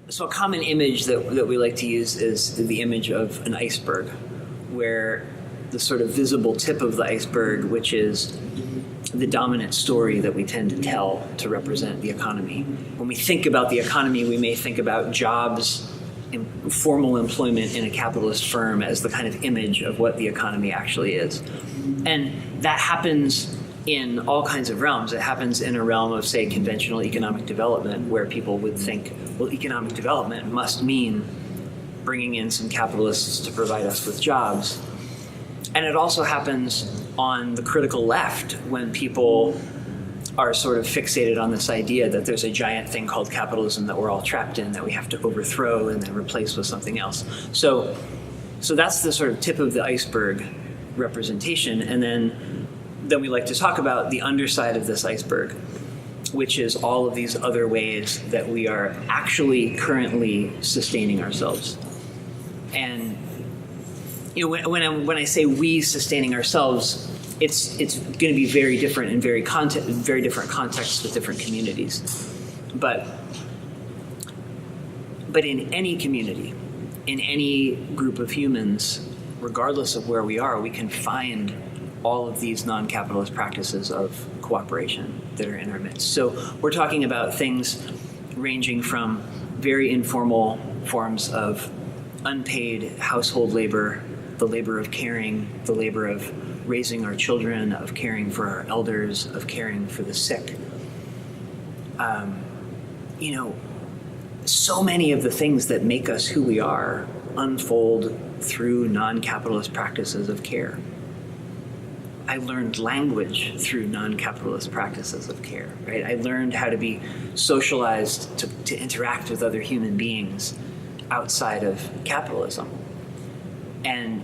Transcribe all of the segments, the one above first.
So a common image that we like to use is the image of an iceberg, where the sort of visible tip of the iceberg, which is the dominant story that we tend to tell to represent the economy. When we think about the economy, we may think about jobs, formal employment in a capitalist firm as the kind of image of what the economy actually is. And that happens in all kinds of realms. It happens in a realm of, say, conventional economic development, where people would think, well, economic development must mean bringing in some capitalists to provide us with jobs. And it also happens on the critical left, when people are sort of fixated on this idea that there's a giant thing called capitalism that we're all trapped in, that we have to overthrow and then replace with something else. So that's the sort of tip of the iceberg representation. And then we like to talk about the underside of this iceberg, which is all of these other ways that we are actually currently sustaining ourselves. And when I say we sustaining ourselves, it's going to be very different in very different contexts with different communities. But in any community, in any group of humans, regardless of where we are, we can find all of these non-capitalist practices of cooperation that are in our midst. So we're talking about things ranging from very informal forms of unpaid household labor, the labor of caring, the labor of raising our children, of caring for our elders, of caring for the sick. So many of the things that make us who we are unfold through non-capitalist practices of care. I learned language through non-capitalist practices of care, right? I learned how to be socialized to interact with other human beings outside of capitalism. And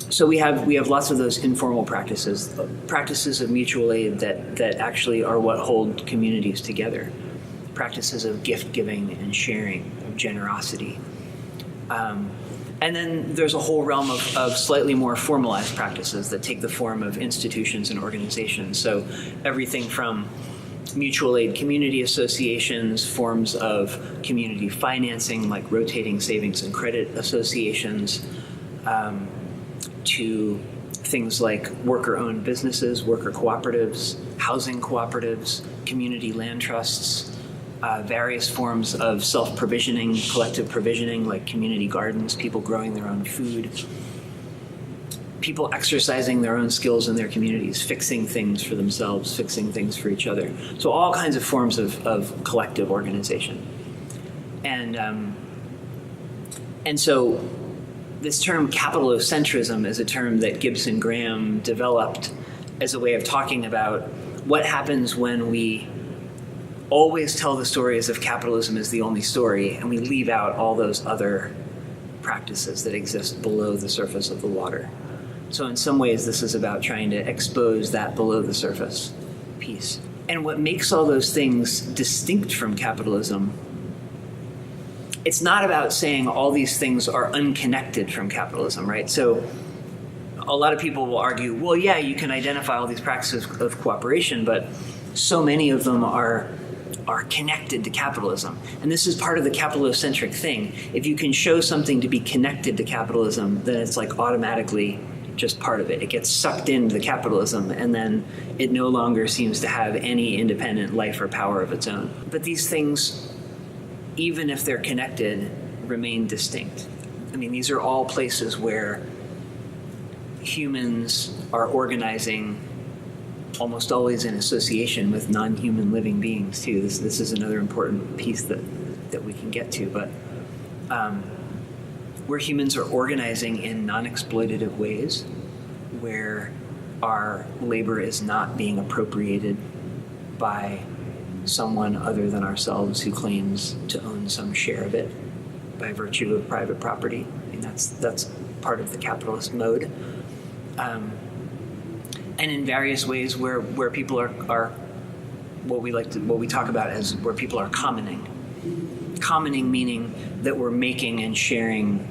so we have lots of those informal practices of mutual aid that actually are what hold communities together. Practices of gift giving and sharing, of generosity. And then there's a whole realm of slightly more formalized practices that take the form of institutions and organizations. So everything from mutual aid community associations, forms of community financing like rotating savings and credit associations, to things like worker-owned businesses, worker cooperatives, housing cooperatives, community land trusts, various forms of self-provisioning, collective provisioning, like community gardens, people growing their own food, people exercising their own skills in their communities, fixing things for themselves, fixing things for each other. So all kinds of forms of collective organization. And so this term capitalocentrism is a term that Gibson Graham developed as a way of talking about what happens when we always tell the story as if capitalism is the only story, and we leave out all those other practices that exist below the surface of the water. So in some ways, this is about trying to expose that below the surface piece. And what makes all those things distinct from capitalism, it's not about saying all these things are unconnected from capitalism, right? So a lot of people will argue, well, yeah, you can identify all these practices of cooperation, but so many of them are connected to capitalism. And this is part of the capitalocentric thing. If you can show something to be connected to capitalism, then it's like automatically just part of it. It gets sucked into the capitalism, and then it no longer seems to have any independent life or power of its own. But these things, even if they're connected, remain distinct. I mean, these are all places where humans are organizing almost always in association with non-human living beings too. This is another important piece that we can get to, but where humans are organizing in non-exploitative ways, where our labor is not being appropriated by someone other than ourselves who claims to own some share of it by virtue of private property. I mean, that's part of the capitalist mode. And in various ways where people are what we talk about as where people are commoning. Commoning meaning that we're making and sharing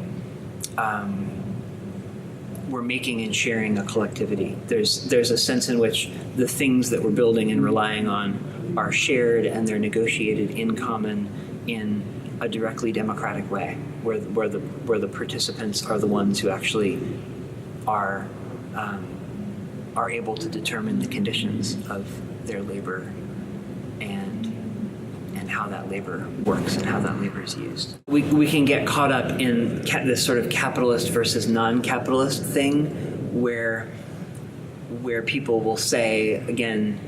a collectivity. There's a sense in which the things that we're building and relying on are shared, and they're negotiated in common in a directly democratic way, where the participants are the ones who actually are able to determine the conditions of their labor and how that labor works and how that labor is used. We can get caught up in this sort of capitalist versus non-capitalist thing, where people will say, again,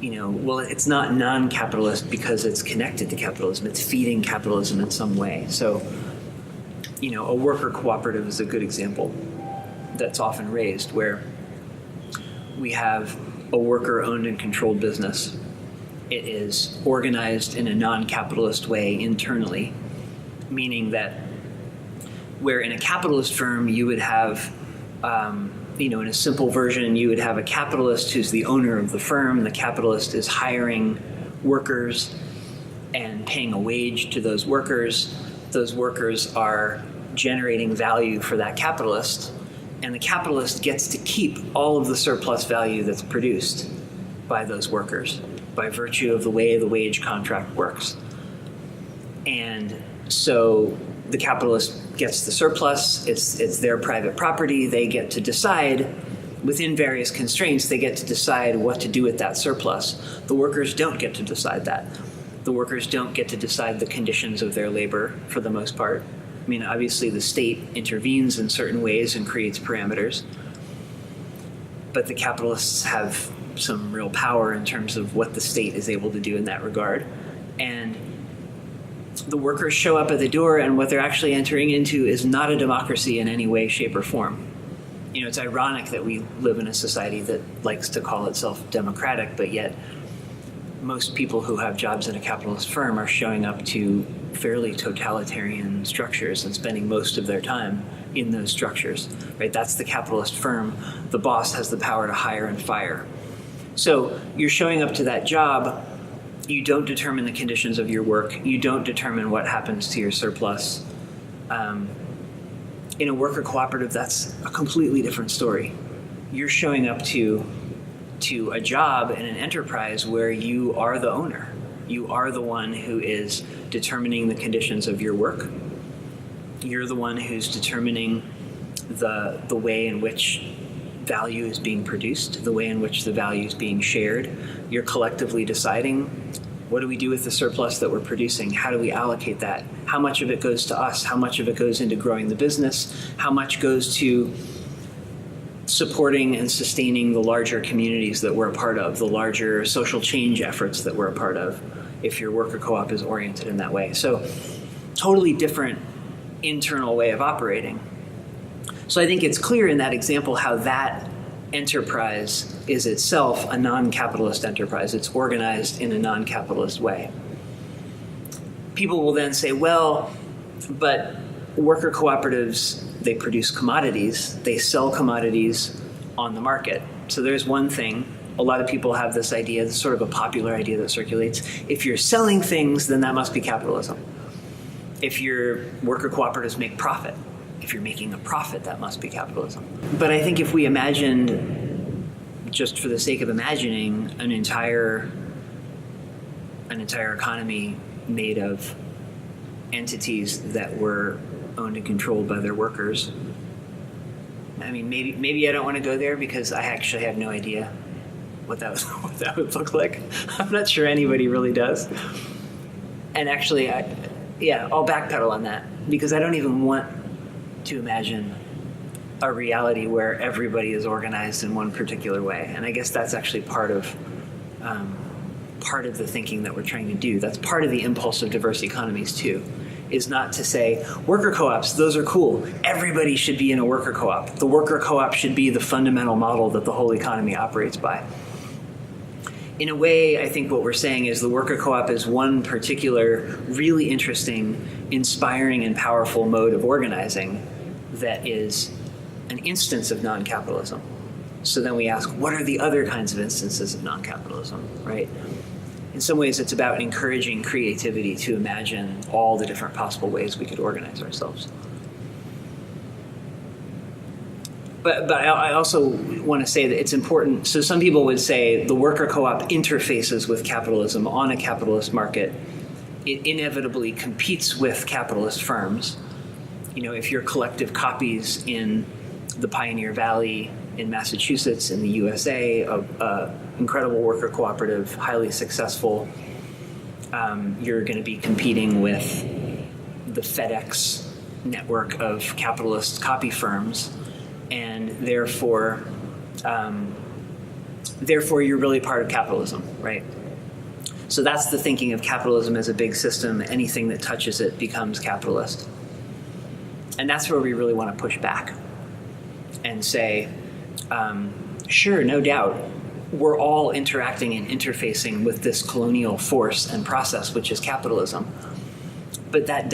well, it's not non-capitalist because it's connected to capitalism. It's feeding capitalism in some way. So, a worker cooperative is a good example that's often raised, where we have a worker-owned and controlled business. It is organized in a non-capitalist way internally, meaning that where in a capitalist firm you would have, in a simple version, you would have a capitalist who's the owner of the firm. The capitalist is hiring workers and paying a wage to those workers. Those workers are generating value for that capitalist, and the capitalist gets to keep all of the surplus value that's produced by those workers by virtue of the way the wage contract works. And so the capitalist gets the surplus, it's their private property, they get to decide, within various constraints, they get to decide what to do with that surplus. The workers don't get to decide that. The workers don't get to decide the conditions of their labor for the most part. I mean, obviously the state intervenes in certain ways and creates parameters, but the capitalists have some real power in terms of what the state is able to do in that regard. And the workers show up at the door, and what they're actually entering into is not a democracy in any way, shape, or form. It's ironic that we live in a society that likes to call itself democratic, but yet most people who have jobs in a capitalist firm are showing up to fairly totalitarian structures and spending most of their time in those structures, right? That's the capitalist firm. The boss has the power to hire and fire. So you're showing up to that job. You don't determine the conditions of your work. You don't determine what happens to your surplus. In a worker cooperative, that's a completely different story. You're showing up to a job in an enterprise where you are the owner. You are the one who is determining the conditions of your work. You're the one who's determining the way in which value is being produced, the way in which the value is being shared. You're collectively deciding, what do we do with the surplus that we're producing? How do we allocate that? How much of it goes to us? How much of it goes into growing the business? How much goes to supporting and sustaining the larger communities that we're a part of, the larger social change efforts that we're a part of, if your worker co-op is oriented in that way? So totally different internal way of operating. So I think it's clear in that example how that enterprise is itself a non-capitalist enterprise. It's organized in a non-capitalist way. People will then say, well, but worker cooperatives, they produce commodities. They sell commodities on the market. So there's one thing. A lot of people have this idea, this sort of a popular idea that circulates. If you're selling things, then that must be capitalism. If your worker cooperatives make profit, if you're making a profit, that must be capitalism. But I think if we imagined, just for the sake of imagining, an entire economy made of entities that were owned and controlled by their workers, I mean, maybe I don't want to go there because I actually have no idea what that would look like. I'm not sure anybody really does. And actually, I'll backpedal on that because I don't even want to imagine a reality where everybody is organized in one particular way. And I guess that's actually part of the thinking that we're trying to do. That's part of the impulse of diverse economies too, is not to say worker co-ops, those are cool. Everybody should be in a worker co-op. The worker co-op should be the fundamental model that the whole economy operates by. In a way, I think what we're saying is the worker co-op is one particular really interesting, inspiring, and powerful mode of organizing that is an instance of non-capitalism. So then we ask, what are the other kinds of instances of non-capitalism, right? In some ways, it's about encouraging creativity to imagine all the different possible ways we could organize ourselves. But I also want to say that it's important. So some people would say the worker co-op interfaces with capitalism on a capitalist market it inevitably competes with capitalist firms. If you're collective copies in the Pioneer Valley in Massachusetts, in the USA, a incredible worker cooperative, highly successful, you're going to be competing with the FedEx network of capitalist copy firms, and therefore you're really part of capitalism, right? So that's the thinking of capitalism as a big system. Anything that touches it becomes capitalist. And that's where we really want to push back and say, sure, no doubt, we're all interacting and interfacing with this colonial force and process, which is capitalism. But that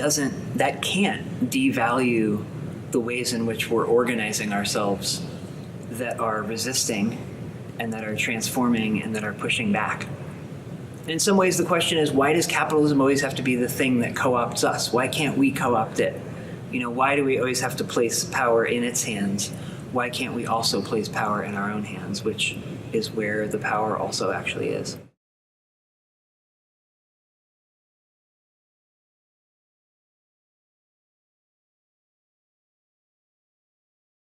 can't devalue the ways in which we're organizing ourselves that are resisting and that are transforming and that are pushing back. And in some ways, the question is, why does capitalism always have to be the thing that co-opts us? Why can't we co-opt it? Why do we always have to place power in its hands? Why can't we also place power in our own hands, which is where the power also actually is?